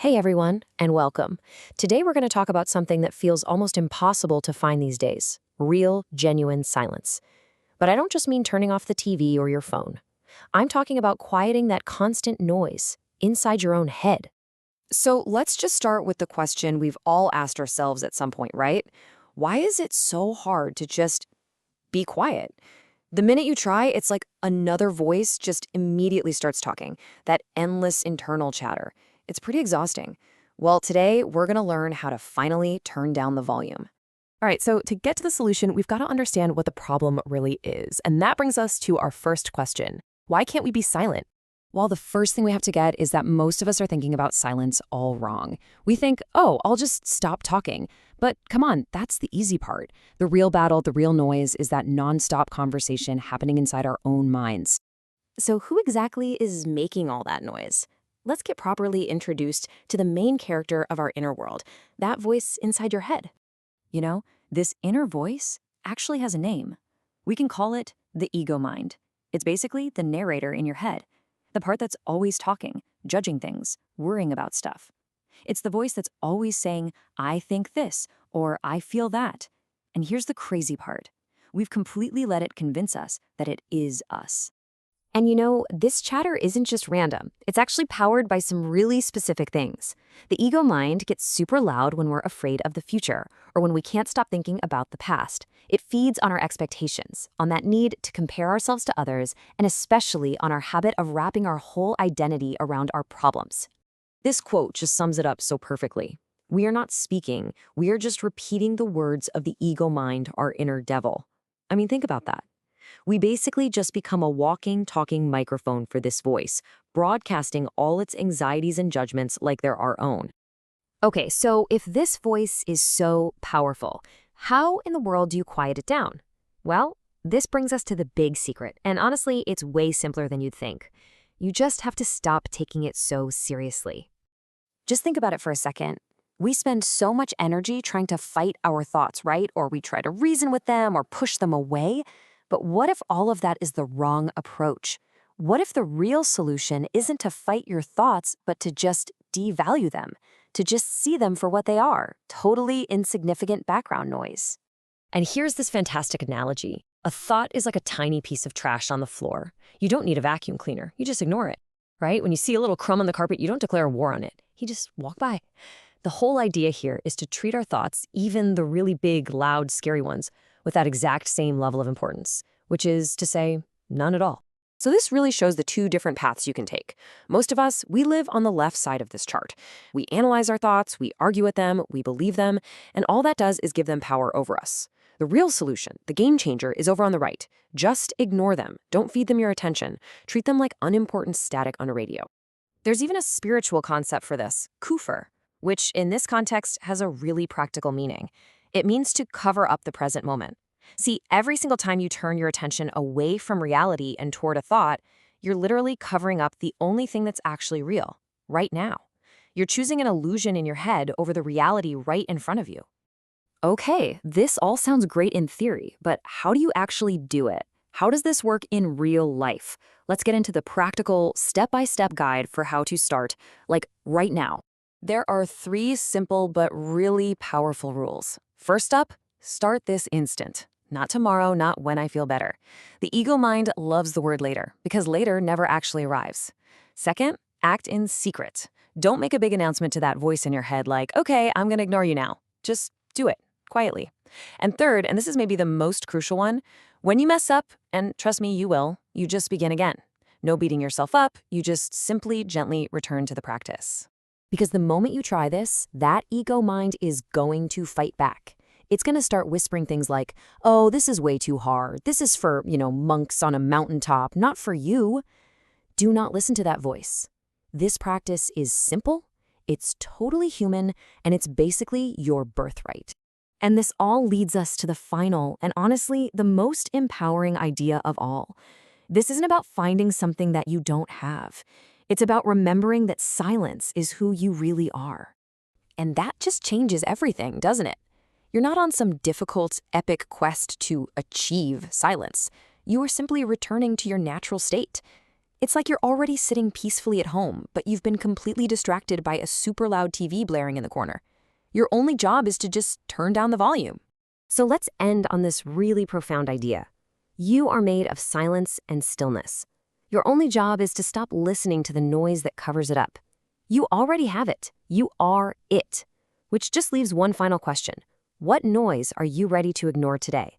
Hey everyone, and welcome. Today we're going to talk about something that feels almost impossible to find these days: real, genuine silence. But I don't just mean turning off the TV or your phone. I'm talking about quieting that constant noise inside your own head. So let's just start with the question we've all asked ourselves at some point, right? Why is it so hard to just be quiet? The minute you try, it's like another voice just immediately starts talking, that endless internal chatter. It's pretty exhausting. Well, today we're going to learn how to finally turn down the volume. All right, so to get to the solution, we've got to understand what the problem really is. And that brings us to our first question. Why can't we be silent? Well, the first thing we have to get is that most of us are thinking about silence all wrong. We think, oh, I'll just stop talking. But come on, that's the easy part. The real battle, the real noise is that nonstop conversation happening inside our own minds. So, who exactly is making all that noise? Let's get properly introduced to the main character of our inner world, that voice inside your head. You know, this inner voice actually has a name. We can call it the ego mind. It's basically the narrator in your head, the part that's always talking, judging things, worrying about stuff. It's the voice that's always saying, I think this, or I feel that. And here's the crazy part. We've completely let it convince us that it is us. And you know, this chatter isn't just random. It's actually powered by some really specific things. The ego mind gets super loud when we're afraid of the future, or when we can't stop thinking about the past. It feeds on our expectations, on that need to compare ourselves to others, and especially on our habit of wrapping our whole identity around our problems. This quote just sums it up so perfectly. We are not speaking, we are just repeating the words of the ego mind, our inner devil. I mean, think about that. We basically just become a walking, talking microphone for this voice, broadcasting all its anxieties and judgments like they're our own. Okay, so if this voice is so powerful, how in the world do you quiet it down? Well, this brings us to the big secret, and honestly, it's way simpler than you'd think. You just have to stop taking it so seriously. Just think about it for a second. We spend so much energy trying to fight our thoughts, right? Or we try to reason with them or push them away. But what if all of that is the wrong approach? What if the real solution isn't to fight your thoughts, but to just devalue them, to just see them for what they are, totally insignificant background noise? And here's this fantastic analogy. A thought is like a tiny piece of trash on the floor. You don't need a vacuum cleaner. You just ignore it, right? When you see a little crumb on the carpet, you don't declare war on it. You just walk by. The whole idea here is to treat our thoughts, even the really big, loud, scary ones, with that exact same level of importance, which is to say, none at all. So this really shows the two different paths you can take. Most of us, we live on the left side of this chart. We analyze our thoughts, we argue with them, we believe them, and all that does is give them power over us. The real solution, the game changer, is over on the right. Just ignore them. Don't feed them your attention. Treat them like unimportant static on a radio. There's even a spiritual concept for this, kufr, which in this context has a really practical meaning. It means to cover up the present moment. See, every single time you turn your attention away from reality and toward a thought, you're literally covering up the only thing that's actually real, right now. You're choosing an illusion in your head over the reality right in front of you. Okay, this all sounds great in theory, but how do you actually do it? How does this work in real life? Let's get into the practical, step-by-step guide for how to start, like right now. There are 3 simple but really powerful rules. First up, start this instant. Not tomorrow, not when I feel better. The ego mind loves the word later, because later never actually arrives. Second, act in secret. Don't make a big announcement to that voice in your head like, okay, I'm gonna ignore you now. Just do it, quietly. And third, and this is maybe the most crucial one, when you mess up, and trust me, you will, you just begin again. No beating yourself up, you just simply gently return to the practice. Because the moment you try this, that ego mind is going to fight back. It's going to start whispering things like, oh, this is way too hard. This is for, monks on a mountaintop, not for you. Do not listen to that voice. This practice is simple, it's totally human, and it's basically your birthright. And this all leads us to the final, and honestly, the most empowering idea of all. This isn't about finding something that you don't have. It's about remembering that silence is who you really are. And that just changes everything, doesn't it? You're not on some difficult, epic quest to achieve silence. You are simply returning to your natural state. It's like you're already sitting peacefully at home, but you've been completely distracted by a super loud TV blaring in the corner. Your only job is to just turn down the volume. So let's end on this really profound idea. You are made of silence and stillness. Your only job is to stop listening to the noise that covers it up. You already have it. You are it. Which just leaves one final question. What noise are you ready to ignore today?